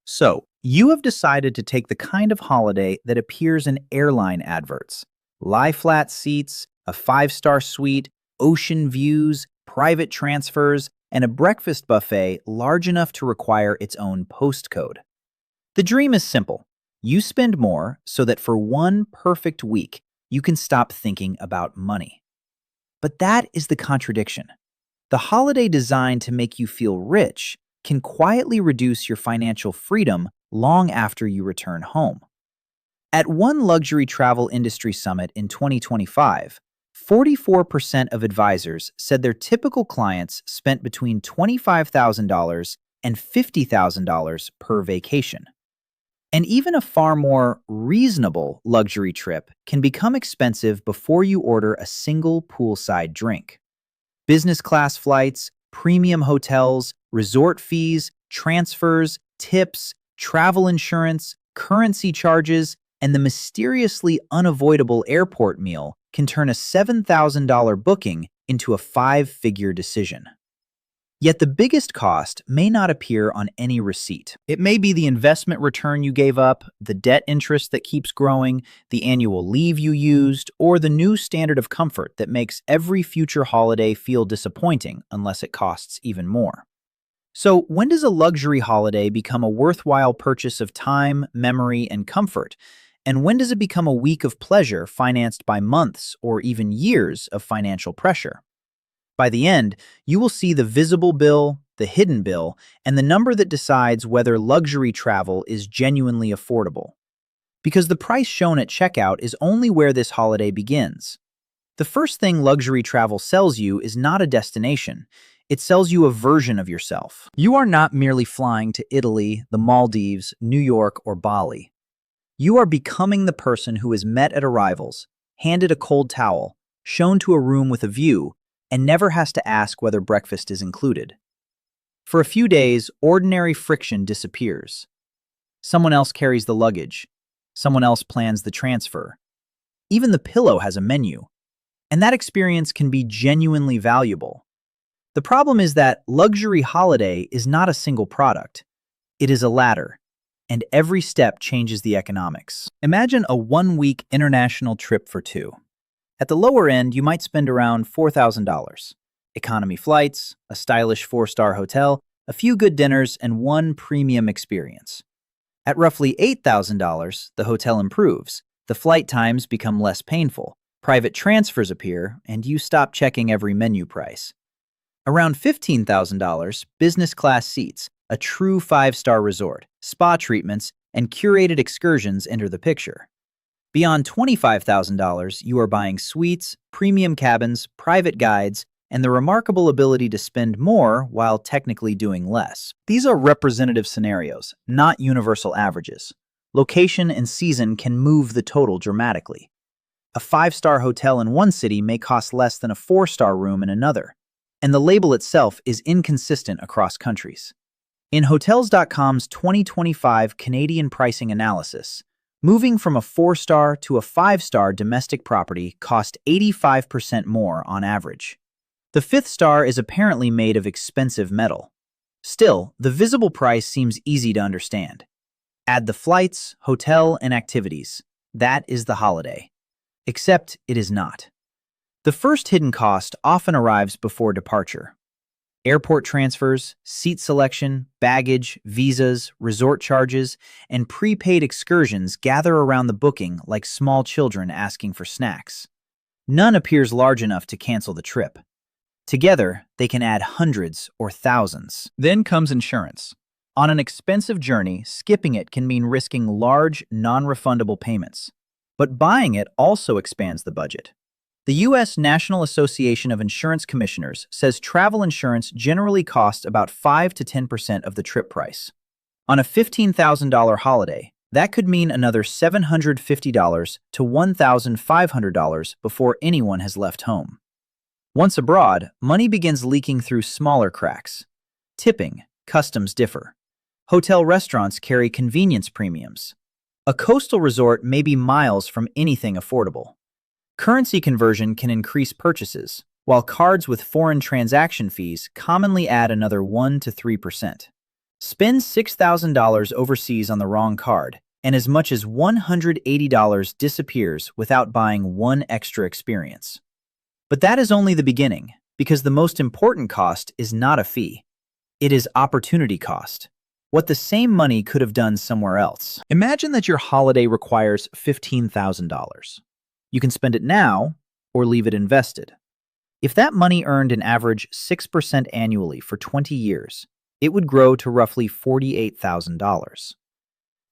So, you have decided to take the kind of holiday that appears in airline adverts: lie flat seats, a five-star suite, ocean views, private transfers, and a breakfast buffet large enough to require its own postcode. The dream is simple. You spend more so that for one perfect week, you can stop thinking about money. But that is the contradiction. The holiday designed to make you feel rich can quietly reduce your financial freedom long after you return home. At one luxury travel industry summit in 2025, 44% of advisors said their typical clients spent between $25,000 and $50,000 per vacation. And even a far more reasonable luxury trip can become expensive before you order a single poolside drink. Business class flights, premium hotels, resort fees, transfers, tips, travel insurance, currency charges, and the mysteriously unavoidable airport meal can turn a $7,000 booking into a five-figure decision. Yet the biggest cost may not appear on any receipt. It may be the investment return you gave up, the debt interest that keeps growing, the annual leave you used, or the new standard of comfort that makes every future holiday feel disappointing unless it costs even more. So, when does a luxury holiday become a worthwhile purchase of time, memory, and comfort? And when does it become a week of pleasure financed by months or even years of financial pressure? By the end, you will see the visible bill, the hidden bill, and the number that decides whether luxury travel is genuinely affordable. Because the price shown at checkout is only where this holiday begins. The first thing luxury travel sells you is not a destination. It sells you a version of yourself. You are not merely flying to Italy, the Maldives, New York, or Bali. You are becoming the person who is met at arrivals, handed a cold towel, shown to a room with a view, and never has to ask whether breakfast is included. For a few days, ordinary friction disappears. Someone else carries the luggage. Someone else plans the transfer. Even the pillow has a menu. And that experience can be genuinely valuable. The problem is that luxury holiday is not a single product. It is a ladder, and every step changes the economics. Imagine a one-week international trip for two. At the lower end, you might spend around $4,000. Economy flights, a stylish four-star hotel, a few good dinners, and one premium experience. At roughly $8,000, the hotel improves, the flight times become less painful, private transfers appear, and you stop checking every menu price. Around $15,000, business class seats, a true five-star resort, spa treatments, and curated excursions enter the picture. Beyond $25,000, you are buying suites, premium cabins, private guides, and the remarkable ability to spend more while technically doing less. These are representative scenarios, not universal averages. Location and season can move the total dramatically. A five-star hotel in one city may cost less than a four-star room in another, and the label itself is inconsistent across countries. In Hotels.com's 2025 Canadian pricing analysis, moving from a four-star to a five-star domestic property cost 85% more on average. The fifth star is apparently made of expensive metal. Still, the visible price seems easy to understand. Add the flights, hotel, and activities. That is the holiday. Except it is not. The first hidden cost often arrives before departure. Airport transfers, seat selection, baggage, visas, resort charges, and prepaid excursions gather around the booking like small children asking for snacks. None appears large enough to cancel the trip. Together, they can add hundreds or thousands. Then comes insurance. On an expensive journey, skipping it can mean risking large, non-refundable payments. But buying it also expands the budget. The U.S. National Association of Insurance Commissioners says travel insurance generally costs about 5 to 10% of the trip price. On a $15,000 holiday, that could mean another $750 to $1,500 before anyone has left home. Once abroad, money begins leaking through smaller cracks. Tipping, customs differ. Hotel restaurants carry convenience premiums. A coastal resort may be miles from anything affordable. Currency conversion can increase purchases, while cards with foreign transaction fees commonly add another 1 to 3%. Spend $6,000 overseas on the wrong card, and as much as $180 disappears without buying one extra experience. But that is only the beginning, because the most important cost is not a fee. It is opportunity cost. What the same money could have done somewhere else. Imagine that your holiday requires $15,000. You can spend it now or leave it invested. If that money earned an average 6% annually for 20 years, it would grow to roughly $48,000.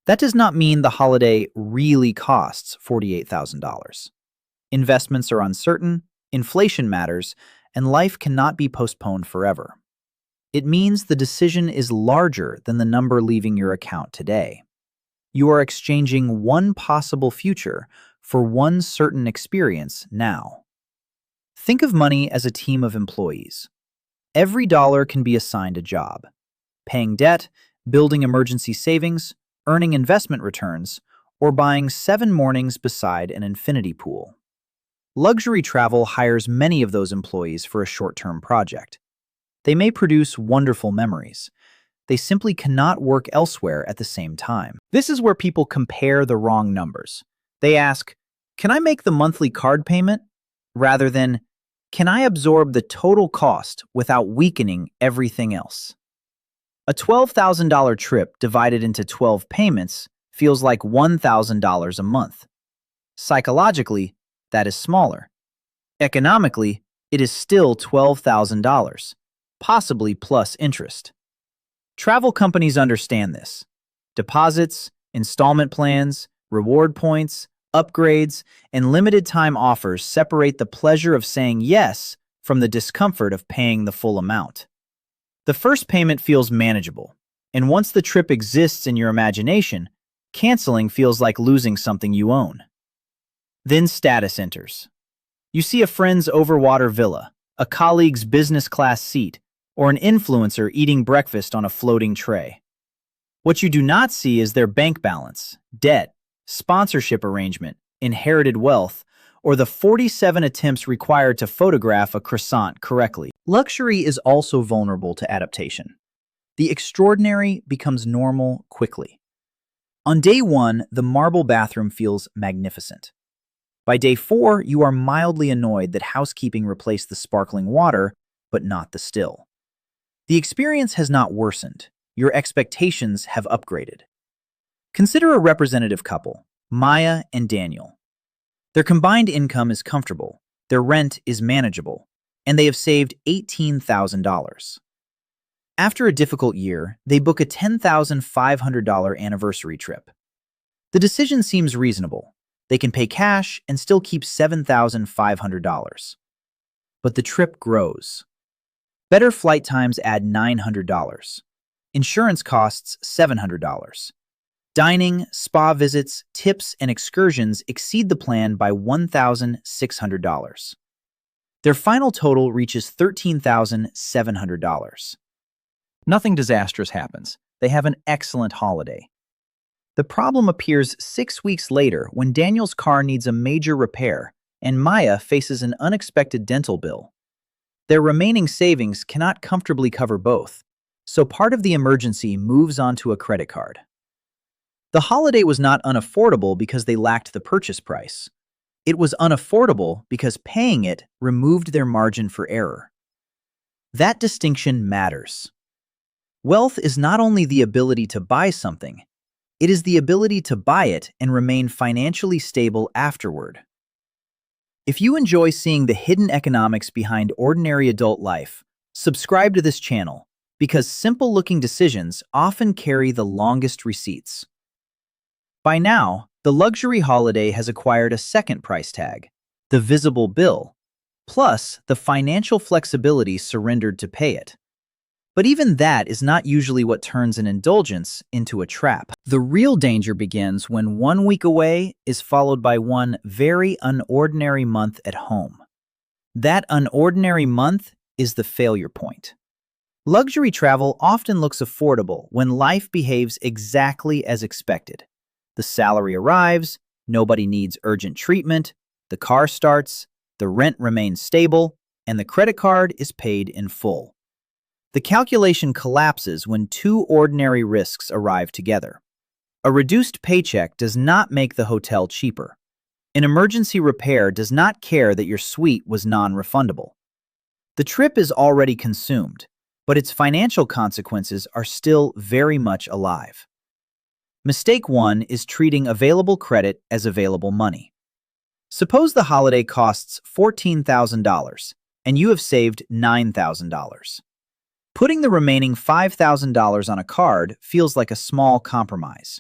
That does not mean the holiday really costs $48,000. Investments are uncertain, inflation matters, and life cannot be postponed forever. It means the decision is larger than the number leaving your account today. You are exchanging one possible future for one certain experience now. Think of money as a team of employees. Every dollar can be assigned a job: paying debt, building emergency savings, earning investment returns, or buying 7 mornings beside an infinity pool. Luxury travel hires many of those employees for a short-term project. They may produce wonderful memories. They simply cannot work elsewhere at the same time. This is where people compare the wrong numbers. They ask, "Can I make the monthly card payment?" rather than, "Can I absorb the total cost without weakening everything else?" A $12,000 trip divided into 12 payments feels like $1,000 a month. Psychologically, that is smaller. Economically, it is still $12,000, possibly plus interest. Travel companies understand this. Deposits, installment plans, reward points, upgrades, and limited-time offers separate the pleasure of saying yes from the discomfort of paying the full amount. The first payment feels manageable, and once the trip exists in your imagination, canceling feels like losing something you own. Then status enters. You see a friend's overwater villa, a colleague's business class seat, or an influencer eating breakfast on a floating tray. What you do not see is their bank balance, debt, sponsorship arrangement, inherited wealth, or the 47 attempts required to photograph a croissant correctly. Luxury is also vulnerable to adaptation. The extraordinary becomes normal quickly. On day 1, the marble bathroom feels magnificent. By day 4, you are mildly annoyed that housekeeping replaced the sparkling water, but not the still. The experience has not worsened. Your expectations have upgraded. Consider a representative couple, Maya and Daniel. Their combined income is comfortable, their rent is manageable, and they have saved $18,000. After a difficult year, they book a $10,500 anniversary trip. The decision seems reasonable. They can pay cash and still keep $7,500. But the trip grows. Better flight times add $900. Insurance costs $700. Dining, spa visits, tips, and excursions exceed the plan by $1,600. Their final total reaches $13,700. Nothing disastrous happens. They have an excellent holiday. The problem appears 6 weeks later when Daniel's car needs a major repair and Maya faces an unexpected dental bill. Their remaining savings cannot comfortably cover both, so part of the emergency moves onto a credit card. The holiday was not unaffordable because they lacked the purchase price. It was unaffordable because paying it removed their margin for error. That distinction matters. Wealth is not only the ability to buy something, it is the ability to buy it and remain financially stable afterward. If you enjoy seeing the hidden economics behind ordinary adult life, subscribe to this channel because simple-looking decisions often carry the longest receipts. By now, the luxury holiday has acquired a second price tag, the visible bill, plus the financial flexibility surrendered to pay it. But even that is not usually what turns an indulgence into a trap. The real danger begins when 1 week away is followed by one very unordinary month at home. That unordinary month is the failure point. Luxury travel often looks affordable when life behaves exactly as expected. The salary arrives, nobody needs urgent treatment, the car starts, the rent remains stable, and the credit card is paid in full. The calculation collapses when two ordinary risks arrive together. A reduced paycheck does not make the hotel cheaper. An emergency repair does not care that your suite was non-refundable. The trip is already consumed, but its financial consequences are still very much alive. Mistake 1 is treating available credit as available money. Suppose the holiday costs $14,000 and you have saved $9,000. Putting the remaining $5,000 on a card feels like a small compromise.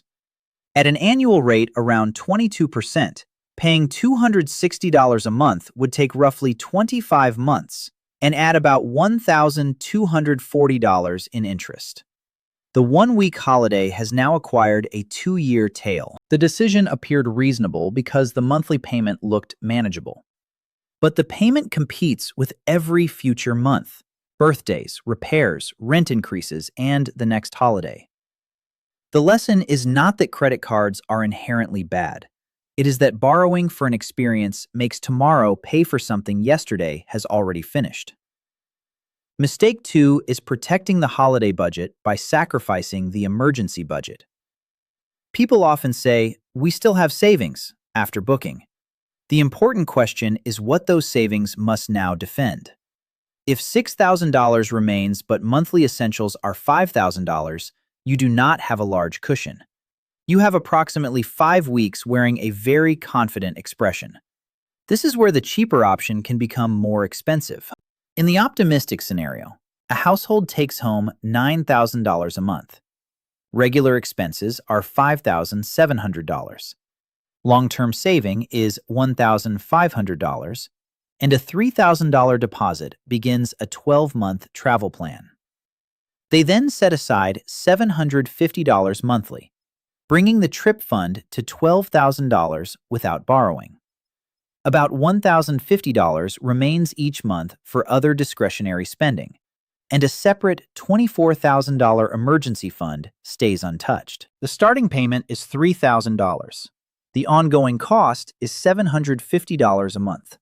At an annual rate around 22%, paying $260 a month would take roughly 25 months and add about $1,240 in interest. The one-week holiday has now acquired a 2-year tail. The decision appeared reasonable because the monthly payment looked manageable. But the payment competes with every future month: birthdays, repairs, rent increases, and the next holiday. The lesson is not that credit cards are inherently bad. It is that borrowing for an experience makes tomorrow pay for something yesterday has already finished. Mistake 2 is protecting the holiday budget by sacrificing the emergency budget. People often say, "We still have savings," after booking. The important question is what those savings must now defend. If $6,000 remains but monthly essentials are $5,000, you do not have a large cushion. You have approximately 5 weeks wearing a very confident expression. This is where the cheaper option can become more expensive. In the optimistic scenario, a household takes home $9,000 a month. Regular expenses are $5,700. Long-term saving is $1,500, and a $3,000 deposit begins a 12-month travel plan. They then set aside $750 monthly, bringing the trip fund to $12,000 without borrowing. About $1,050 remains each month for other discretionary spending, and a separate $24,000 emergency fund stays untouched. The starting payment is $3,000. The ongoing cost is $750 a month.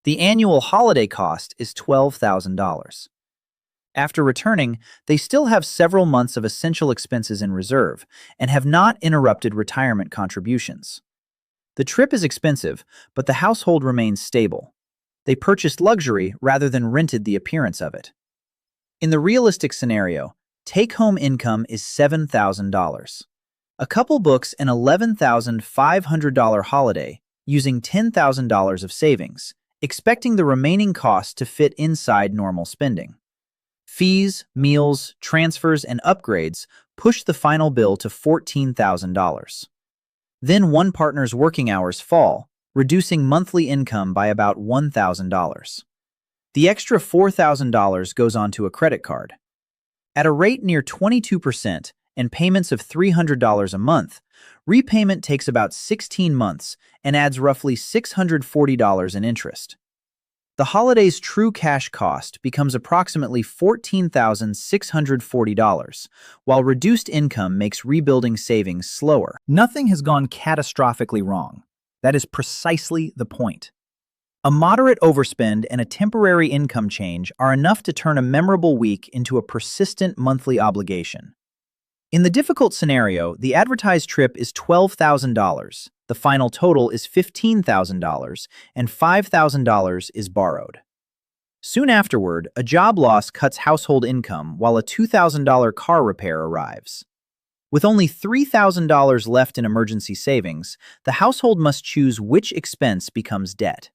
The annual holiday cost is $12,000. After returning, they still have several months of essential expenses in reserve and have not interrupted retirement contributions. The trip is expensive, but the household remains stable. They purchased luxury rather than rented the appearance of it. In the realistic scenario, take-home income is $7,000. A couple books an $11,500 holiday using $10,000 of savings, expecting the remaining cost to fit inside normal spending. Fees, meals, transfers, and upgrades push the final bill to $14,000. Then one partner's working hours fall, reducing monthly income by about $1,000. The extra $4,000 goes onto a credit card. At a rate near 22% and payments of $300 a month, repayment takes about 16 months and adds roughly $640 in interest. The holiday's true cash cost becomes approximately $14,640, while reduced income makes rebuilding savings slower. Nothing has gone catastrophically wrong. That is precisely the point. A moderate overspend and a temporary income change are enough to turn a memorable week into a persistent monthly obligation. In the difficult scenario, the advertised trip is $12,000, the final total is $15,000, and $5,000 is borrowed. Soon afterward, a job loss cuts household income while a $2,000 car repair arrives. With only $3,000 left in emergency savings, the household must choose which expense becomes debt.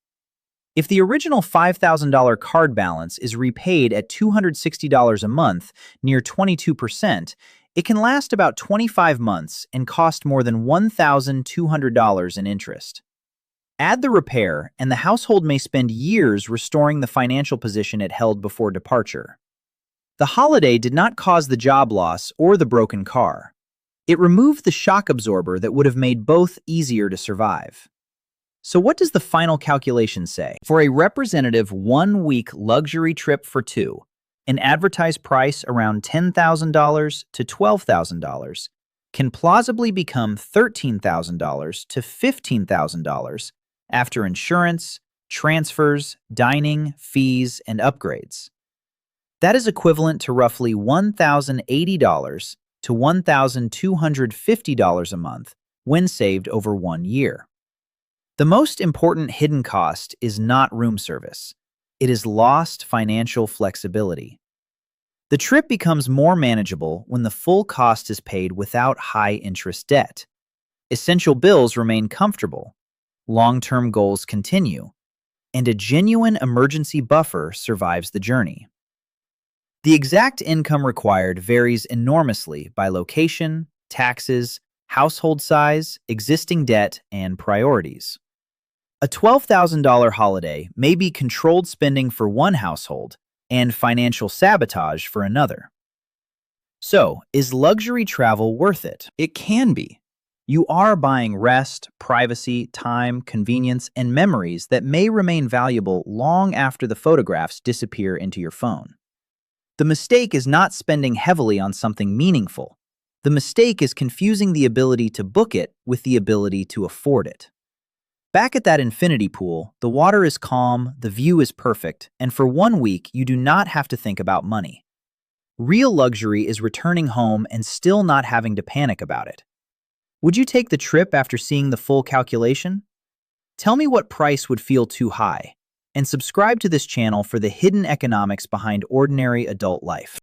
If the original $5,000 card balance is repaid at $260 a month, near 22%, it can last about 25 months and cost more than $1,200 in interest. Add the repair, and the household may spend years restoring the financial position it held before departure. The holiday did not cause the job loss or the broken car. It removed the shock absorber that would have made both easier to survive. So what does the final calculation say? For a representative one-week luxury trip for two, an advertised price around $10,000 to $12,000 can plausibly become $13,000 to $15,000 after insurance, transfers, dining, fees, and upgrades. That is equivalent to roughly $1,080 to $1,250 a month when saved over 1 year. The most important hidden cost is not room service. It is lost financial flexibility. The trip becomes more manageable when the full cost is paid without high-interest debt. Essential bills remain comfortable, long-term goals continue, and a genuine emergency buffer survives the journey. The exact income required varies enormously by location, taxes, household size, existing debt, and priorities. A $12,000 holiday may be controlled spending for one household and financial sabotage for another. So, is luxury travel worth it? It can be. You are buying rest, privacy, time, convenience, and memories that may remain valuable long after the photographs disappear into your phone. The mistake is not spending heavily on something meaningful. The mistake is confusing the ability to book it with the ability to afford it. Back at that infinity pool, the water is calm, the view is perfect, and for 1 week you do not have to think about money. Real luxury is returning home and still not having to panic about it. Would you take the trip after seeing the full calculation? Tell me what price would feel too high, and subscribe to this channel for the hidden economics behind ordinary adult life.